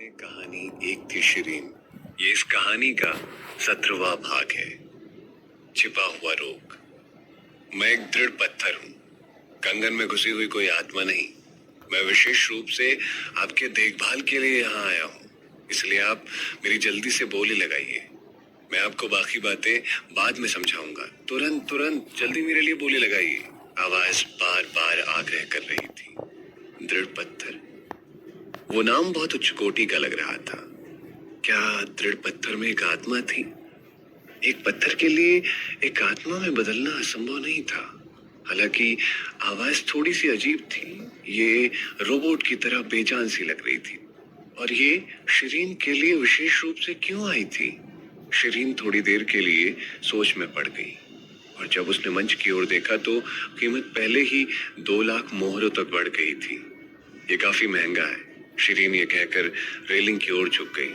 कहानी एक थी शिरीन। ये इस कहानी का 17वां भाग है। छिपा हुआ रोग। मैं एक दृढ़ पत्थर हूँ, कंगन में घुसी हुई कोई आत्मा नहीं। मैं विशेष रूप से आपके देखभाल के लिए यहाँ आया हूँ, इसलिए आप मेरी जल्दी से बोली लगाइए। मैं आपको बाकी बातें बाद में समझाऊंगा। तुरंत तुरंत जल्दी मेरे लिए बोली लगाइए। आवाज बार बार आग्रह कर रही थी। दृढ़ पत्थर, वो नाम बहुत उच्च कोटि का लग रहा था। क्या दृढ़ पत्थर में एक आत्मा थी? एक पत्थर के लिए एक आत्मा में बदलना असंभव नहीं था। हालांकि आवाज थोड़ी सी अजीब थी। ये रोबोट की तरह बेजान सी लग रही थी। और ये शिरीन के लिए विशेष रूप से क्यों आई थी? शिरीन थोड़ी देर के लिए सोच में पड़ गई, और जब उसने मंच की ओर देखा तो कीमत पहले ही 2 लाख मोहरों तक बढ़ गई थी। ये काफी महंगा है, शिरीन ये कहकर रेलिंग की ओर झुक गई।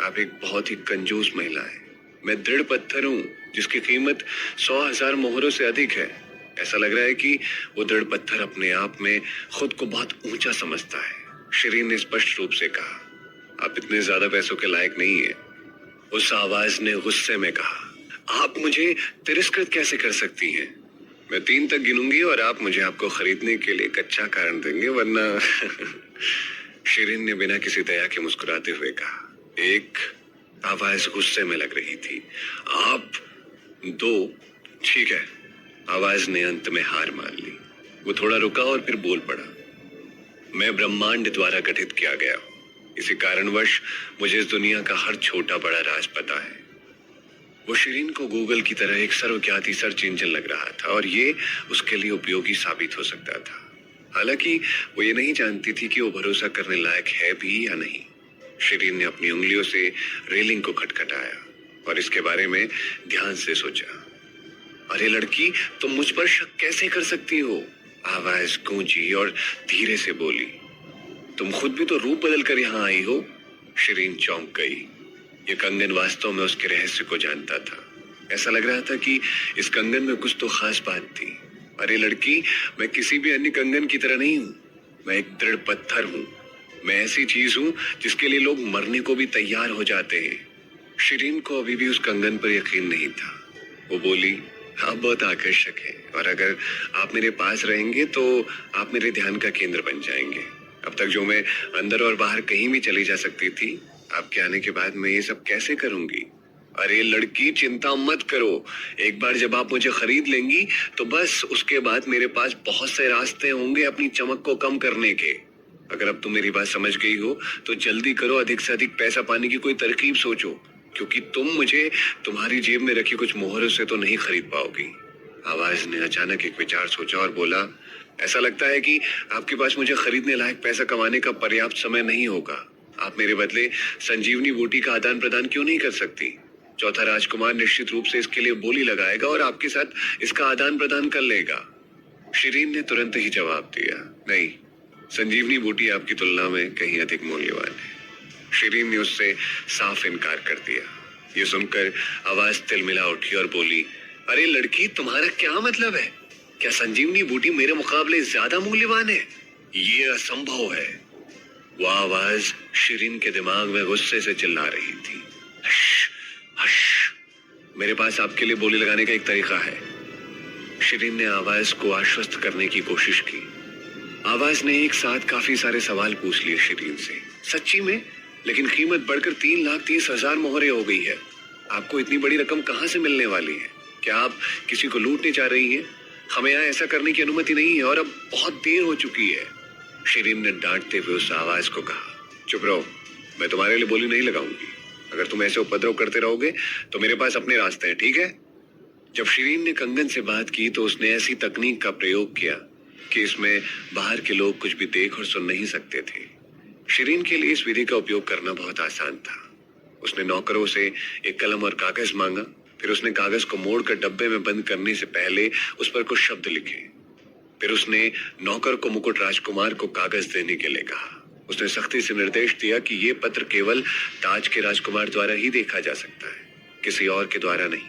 आप एक बहुत ही कंजूस महिला है। मैं दृढ़ पत्थर हूँ जिसकी कीमत 100,000 मोहरों से अधिक है। ऐसा लग रहा है कि वो दृढ़ पत्थर अपने आप में खुद को बहुत ऊंचा समझता है। शिरीन ने स्पष्ट रूप से कहा, आप इतने ज्यादा पैसों के लायक नहीं है। उस आवाज ने गुस्से में कहा, आप मुझे तिरस्कृत कैसे कर सकती हैं? मैं 3 तक गिनूंगी और आप मुझे आपको खरीदने के लिए कच्चा कारण देंगे, वरना शिरीन ने बिना किसी दया के मुस्कुराते हुए कहा। 1, आवाज गुस्से में लग रही थी। आप 2, ठीक है। आवाज ने अंत में हार मान ली। वो थोड़ा रुका और फिर बोल पड़ा, मैं ब्रह्मांड द्वारा गठित किया गया हूं। इसी कारणवश मुझे इस दुनिया का हर छोटा बड़ा राज पता है। वो शिरीन को गूगल की तरह एक सर्वज्ञाती सर्च इंजन लग रहा था, और ये उसके लिए उपयोगी साबित हो सकता था। हालांकि वो ये नहीं जानती थी कि वो भरोसा करने लायक है भी या नहीं। शिरीन ने अपनी उंगलियों से रेलिंग को खटखटाया और इसके बारे में ध्यान से सोचा। अरे लड़की, तुम मुझ पर शक कैसे कर सकती हो? आवाज गूंजी और धीरे से बोली, तुम खुद भी तो रूप बदल कर यहाँ आई हो। शिरीन चौंक गई। ये कंगन वास्तव में उसके रहस्य को जानता था। ऐसा लग रहा था कि इस कंगन में कुछ तो खास बात थी। अरे लड़की, मैं किसी भी अन्य कंगन की तरह नहीं हूँ। मैं एक दृढ़ पत्थर हूँ। मैं ऐसी चीज हूँ जिसके लिए लोग मरने को भी तैयार हो जाते हैं। शिरीन को अभी भी उस कंगन पर यकीन नहीं था। वो बोली, आप बहुत आकर्षक हैं, और अगर आप मेरे पास रहेंगे तो आप मेरे ध्यान का केंद्र बन जाएंगे। अब तक जो मैं अंदर और बाहर कहीं भी चली जा सकती थी, आपके आने के बाद मैं ये सब कैसे करूंगी? अरे लड़की, चिंता मत करो। एक बार जब आप मुझे खरीद लेंगी तो बस उसके बाद मेरे पास बहुत से रास्ते होंगे अपनी चमक को कम करने के। अगर अब तुम मेरी बात समझ गई हो तो जल्दी करो, अधिक से अधिक पैसा पाने की कोई तरकीब सोचो, क्योंकि तुम मुझे तुम्हारी जेब में रखी कुछ मोहरों से तो नहीं खरीद पाओगी। आवाज ने अचानक एक विचार सोचा और बोला, ऐसा लगता है कि आपके पास मुझे खरीदने लायक पैसा कमाने का पर्याप्त समय नहीं होगा। आप मेरे बदले संजीवनी बूटी का आदान प्रदान क्यों नहीं कर सकती? चौथा राजकुमार निश्चित रूप से इसके लिए बोली लगाएगा और आपके साथ इसका आदान प्रदान कर लेगा। शिरीन ने तुरंत ही जवाब दिया, नहीं, संजीवनी बूटी आपकी तुलना में कहीं अधिक मूल्यवान है। शिरीन ने उससे साफ इनकार कर दिया। ये सुनकर आवाज तिलमिला उठी और बोली, अरे लड़की, तुम्हारा क्या मतलब है? क्या संजीवनी बूटी मेरे मुकाबले ज्यादा मूल्यवान है? ये असंभव है। वो आवाज शिरीन के दिमाग में गुस्से से चिल्ला रही थी। हश, हश, मेरे पास आपके लिए बोली लगाने का एक तरीका है। शिरीन ने आवाज को आश्वस्त करने की कोशिश की। आवाज ने एक साथ काफी सारे सवाल पूछ लिए शिरीन से। सच्ची में? लेकिन कीमत बढ़कर 3,30,000 मोहरें हो गई है। आपको इतनी बड़ी रकम कहाँ से मिलने वाली है? क्या आप किसी को लूटने जा रही हैं? हमें यहाँ ऐसा करने की अनुमति नहीं है, और अब बहुत देर हो चुकी है। शिरीन ने डांटते हुए उस आवाज को कहा, चुप रहो, मैं तुम्हारे लिए बोली नहीं लगाऊंगी। अगर तुम ऐसे उपद्रव करते रहोगे तो मेरे पास अपने रास्ते हैं, ठीक है? जब शिरीन ने कंगन से बात की तो उसने ऐसी तकनीक का प्रयोग किया कि इसमें बाहर के लोग कुछ भी देख और सुन नहीं सकते थे। शिरीन के लिए इस विधि का उपयोग करना बहुत आसान था। उसने नौकरों से एक कलम और कागज मांगा। फिर उसने कागज को मोड़कर डब्बे में बंद करने से पहले उस पर कुछ शब्द लिखे। फिर उसने नौकर को मुकुट राजकुमार को कागज देने के लिए कहा। उसने सख्ती से निर्देश दिया कि ये पत्र केवल ताज के राजकुमार द्वारा ही देखा जा सकता है, किसी और के द्वारा नहीं।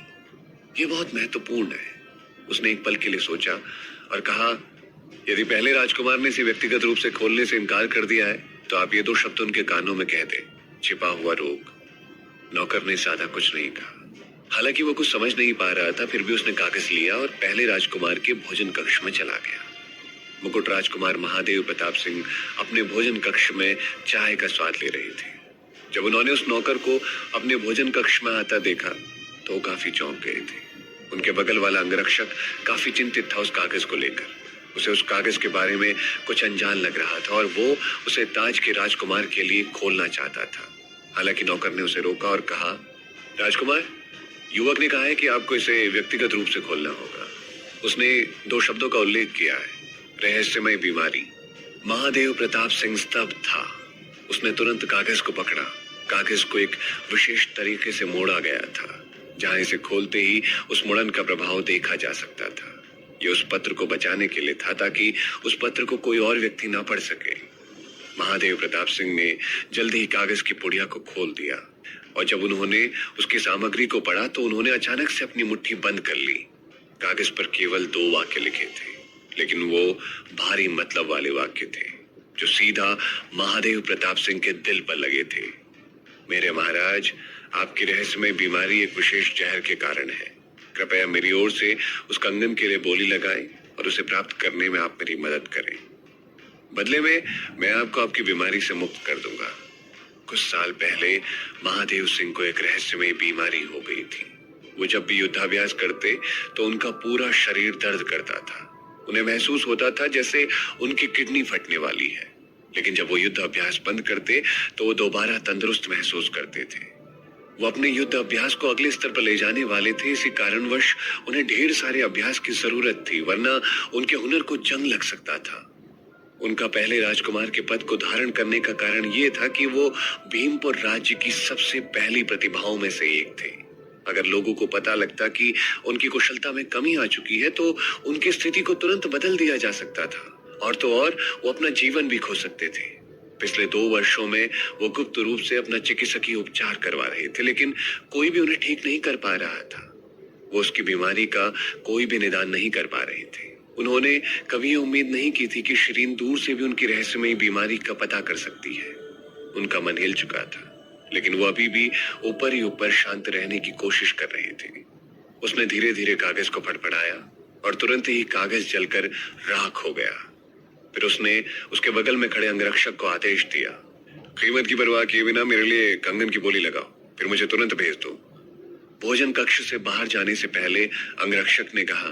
ये बहुत महत्वपूर्ण है। उसने एक पल के लिए सोचा और कहा, यदि पहले राजकुमार ने इसे व्यक्तिगत रूप से खोलने से इनकार कर दिया है तो आप ये 2 शब्द उनके कानों में कह दें, छिपा हुआ रोग। नौकर ने ज्यादा कुछ नहीं कहा। हालांकि वो कुछ समझ नहीं पा रहा था, फिर भी उसने कागज लिया और पहले राजकुमार के भोजन कक्ष में चला गया। मुकुट राजकुमार महादेव प्रताप सिंह अपने भोजन कक्ष में चाय का स्वाद ले रहे थे। जब उन्होंने उस नौकर को अपने भोजन कक्ष में आता देखा तो वो काफी चौंक गए थे। उनके बगल वाला अंगरक्षक काफी चिंतित था उस कागज को लेकर। उसे उस कागज के बारे में कुछ अनजान लग रहा था और वो उसे ताज के राजकुमार के लिए खोलना चाहता था। हालांकि नौकर ने उसे रोका और कहा, राजकुमार, युवक ने कहा है कि आपको इसे व्यक्तिगत रूप से खोलना होगा। उसने 2 शब्दों का उल्लेख किया है, रहस्यमय बीमारी। महादेव प्रताप सिंह स्तब्ध था। उसने तुरंत कागज को पकड़ा। कागज को एक विशेष तरीके से मोड़ा गया था, जहां इसे खोलते ही उस मुड़न का प्रभाव देखा जा सकता था। ये उस पत्र को बचाने के लिए था, ताकि उस पत्र को कोई और व्यक्ति ना पढ़ सके। महादेव प्रताप सिंह ने जल्दी ही कागज की पुड़िया को खोल दिया और जब उन्होंने उसकी सामग्री को पढ़ा तो उन्होंने अचानक से अपनी मुट्ठी बंद कर ली। कागज पर केवल 2 वाक्य लिखे थे, लेकिन वो भारी मतलब वाले वाक्य थे जो सीधा महादेव प्रताप सिंह के दिल पर लगे थे। मेरे महाराज, आपकी रहस्यमय बीमारी एक विशेष जहर के कारण है। कृपया मेरी ओर से उस कंगन के लिए बोली लगाएं और उसे प्राप्त करने में आप मेरी मदद करें। बदले में मैं आपको आपकी बीमारी से मुक्त कर दूंगा। कुछ साल पहले महादेव सिंह को एक रहस्यमय बीमारी हो गई थी। वो जब भी युद्धाभ्यास करते तो उनका पूरा शरीर दर्द करता था। उन्हें महसूस होता था जैसे उनकी किडनी फटने वाली है। लेकिन जब वो युद्ध अभ्यास बंद करते तो वो दोबारा तंदुरुस्त महसूस करते थे। वो अपने युद्ध अभ्यास को अगले स्तर पर ले जाने वाले थे। इसी कारणवश उन्हें ढेर सारे अभ्यास की जरूरत थी, वरना उनके हुनर को जंग लग सकता था। उनका पहले राजकुमार के पद को धारण करने का कारण ये था कि वो भीमपुर राज्य की सबसे पहली प्रतिभाओं में से एक थे। अगर लोगों को पता लगता कि उनकी कुशलता में कमी आ चुकी है तो उनकी स्थिति को तुरंत बदल दिया जा सकता था, और तो और वो अपना जीवन भी खो सकते थे। पिछले 2 वर्षों में वो गुप्त रूप से अपना चिकित्सकीय उपचार करवा रहे थे, लेकिन कोई भी उन्हें ठीक नहीं कर पा रहा था। वो उसकी बीमारी का कोई भी निदान नहीं कर पा रहे थे। उन्होंने कभी उम्मीद नहीं की थी कि शिरीन दूर से भी उनकी रहस्यमयी बीमारी का पता कर सकती है। उनका मन हिल चुका था, लेकिन वो अभी भी ऊपर ही ऊपर शांत रहने की कोशिश कर रहे थे। उसने धीरे धीरे कागज को फड़फड़ाया और तुरंत ही कागज जलकर राख हो गया। फिर उसने उसके बगल में खड़े अंगरक्षक को आदेश दिया, कीमत की परवाह किए बिना मेरे लिए कंगन की बोली लगाओ, फिर मुझे तुरंत भेज दो। भोजन कक्ष से बाहर जाने से पहले अंगरक्षक ने कहा,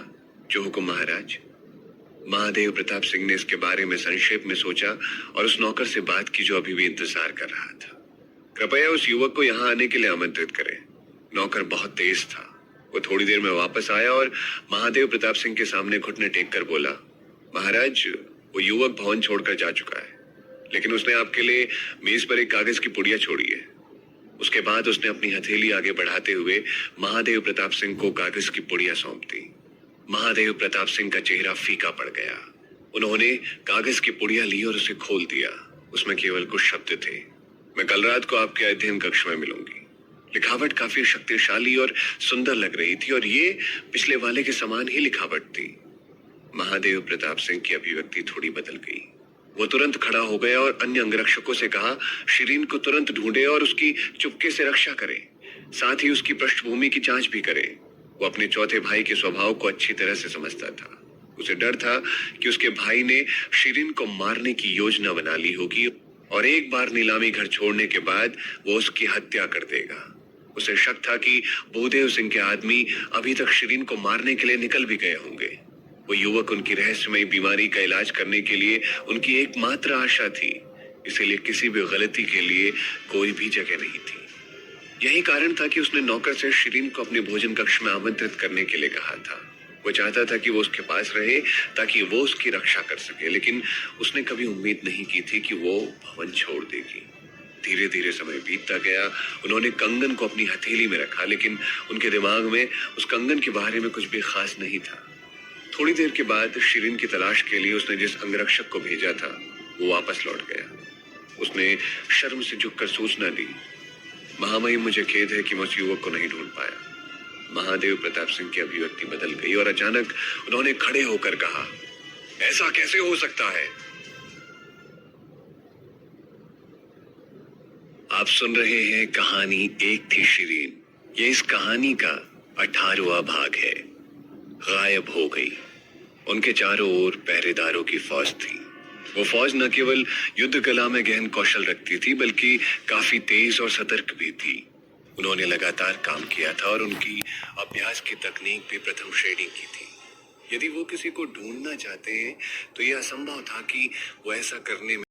जो हुकुम महाराज। महादेव प्रताप सिंह ने इसके बारे में संक्षेप में सोचा और उस नौकर से बात की जो अभी भी इंतजार कर रहा था। कृपया उस युवक को यहाँ आने के लिए आमंत्रित करें। नौकर बहुत तेज था। वो थोड़ी देर में वापस आया और महादेव प्रताप सिंह के सामने घुटने टेक कर बोला, महाराज, वो युवक भवन छोड़कर जा चुका है, लेकिन उसने आपके लिए मेज पर एक कागज की पुड़िया छोड़ी है। उसके बाद उसने अपनी हथेली आगे बढ़ाते हुए महादेव प्रताप सिंह को कागज की पुड़िया सौंप दी। महादेव प्रताप सिंह का चेहरा फीका पड़ गया। उन्होंने कागज की पुड़िया ली और उसे खोल दिया। उसमें केवल कुछ शब्द थे, मैं कल रात को आपके अध्ययन कक्ष में मिलूंगी। लिखावट काफी शक्तिशाली और सुंदर लग रही थी और ये पिछले वाले के समान ही लिखावट थी। महादेव प्रताप सिंह की अभिव्यक्ति थोड़ी बदल गई। वो तुरंत खड़ा हो गया और अन्य अंगरक्षकों से कहा, शिरीन को तुरंत ढूंढे और उसकी चुपके से रक्षा करे, साथ ही उसकी पृष्ठभूमि की जांच भी करे। वो अपने चौथे भाई के स्वभाव को अच्छी तरह से समझता था। उसे डर था कि उसके भाई ने शिरीन को मारने की योजना बना ली होगी और एक बार नीलामी घर छोड़ने के बाद वो उसकी हत्या कर देगा। उसे शक था कि भूदेव सिंह के आदमी अभी तक शिरीन को मारने के लिए निकल भी गए होंगे। वो युवक उनकी रहस्यमयी बीमारी का इलाज करने के लिए उनकी एकमात्र आशा थी, इसीलिए किसी भी गलती के लिए कोई भी जगह नहीं थी। यही कारण था कि उसने नौकर से शिरीन को अपने भोजन कक्ष में आमंत्रित करने के लिए कहा था। वो चाहता था कि वो उसके पास रहे ताकि वो उसकी रक्षा कर सके, लेकिन उसने कभी उम्मीद नहीं की थी कि वो भवन छोड़ देगी। धीरे धीरे समय बीतता गया। उन्होंने कंगन को अपनी हथेली में रखा, लेकिन उनके दिमाग में उस कंगन के बारे में कुछ भी खास नहीं था। थोड़ी देर के बाद शिरीन की तलाश के लिए उसने जिस अंगरक्षक को भेजा था वो वापस लौट गया। उसने शर्म से झुककर सूचना दी, महामहिम, मुझे खेद है कि मैं उस युवक को नहीं ढूंढ पाया। महादेव प्रताप सिंह की अभिव्यक्ति बदल गई और अचानक उन्होंने खड़े होकर कहा, ऐसा कैसे हो सकता है? आप सुन रहे हैं कहानी एक थी शिरीन। ये इस कहानी का 18वां भाग है। गायब हो गई। उनके चारों ओर पहरेदारों की फौज थी। वो फौज न केवल युद्ध कला में गहन कौशल रखती थी बल्कि काफी तेज और सतर्क भी थी। उन्होंने लगातार काम किया था और उनकी अभ्यास की तकनीक भी प्रथम श्रेणी की थी। यदि वो किसी को ढूंढना चाहते हैं तो यह असंभव था कि वो ऐसा करने में